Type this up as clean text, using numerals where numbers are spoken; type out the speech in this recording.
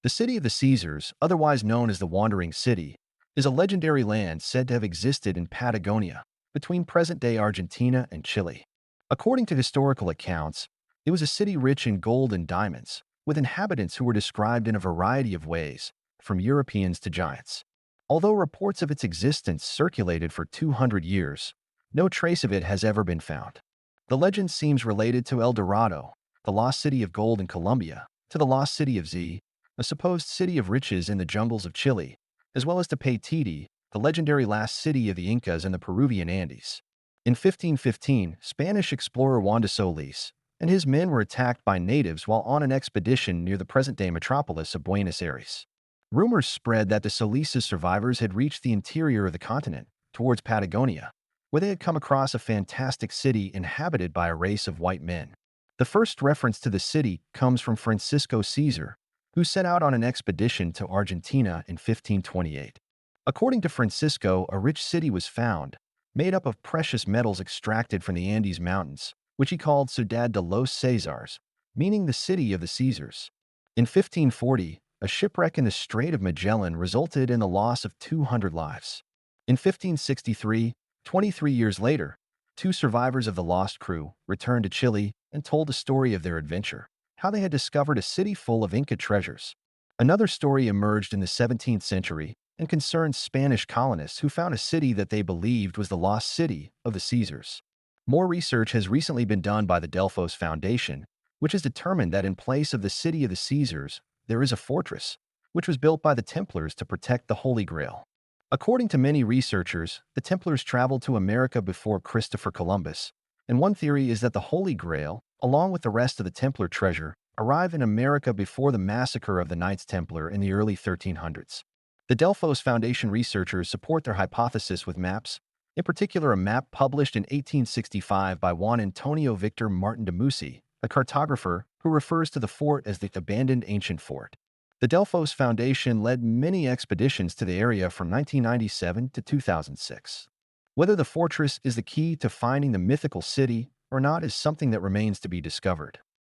The city of the Caesars, otherwise known as the Wandering City, is a legendary land said to have existed in Patagonia, between present-day Argentina and Chile. According to historical accounts, it was a city rich in gold and diamonds, with inhabitants who were described in a variety of ways, from Europeans to giants. Although reports of its existence circulated for 200 years, no trace of it has ever been found. The legend seems related to El Dorado, the lost city of gold in Colombia, to the lost city of Z, a supposed city of riches in the jungles of Chile, as well as to Paititi, the legendary last city of the Incas in the Peruvian Andes. In 1515, Spanish explorer Juan de Solis and his men were attacked by natives while on an expedition near the present-day metropolis of Buenos Aires. Rumors spread that the Solis' survivors had reached the interior of the continent, towards Patagonia, where they had come across a fantastic city inhabited by a race of white men. The first reference to the city comes from Francisco Caesar, who set out on an expedition to Argentina in 1528. According to Francisco, a rich city was found, made up of precious metals extracted from the Andes Mountains, which he called Ciudad de los Cesars, meaning the city of the Caesars. In 1540, a shipwreck in the Strait of Magellan resulted in the loss of 200 lives. In 1563, 23 years later, two survivors of the lost crew returned to Chile and told the story of their adventure, how they had discovered a city full of Inca treasures. Another story emerged in the 17th century and concerned Spanish colonists who found a city that they believed was the lost city of the Caesars. More research has recently been done by the Delphos Foundation, which has determined that in place of the city of the Caesars, there is a fortress, which was built by the Templars to protect the Holy Grail. According to many researchers, the Templars traveled to America before Christopher Columbus, and one theory is that the Holy Grail, along with the rest of the Templar treasure, arrived in America before the massacre of the Knights Templar in the early 1300s. The Delphos Foundation researchers support their hypothesis with maps, in particular a map published in 1865 by Juan Antonio Victor Martin de Musi, a cartographer who refers to the fort as the abandoned ancient fort. The Delphos Foundation led many expeditions to the area from 1997 to 2006. Whether the fortress is the key to finding the mythical city or not is something that remains to be discovered.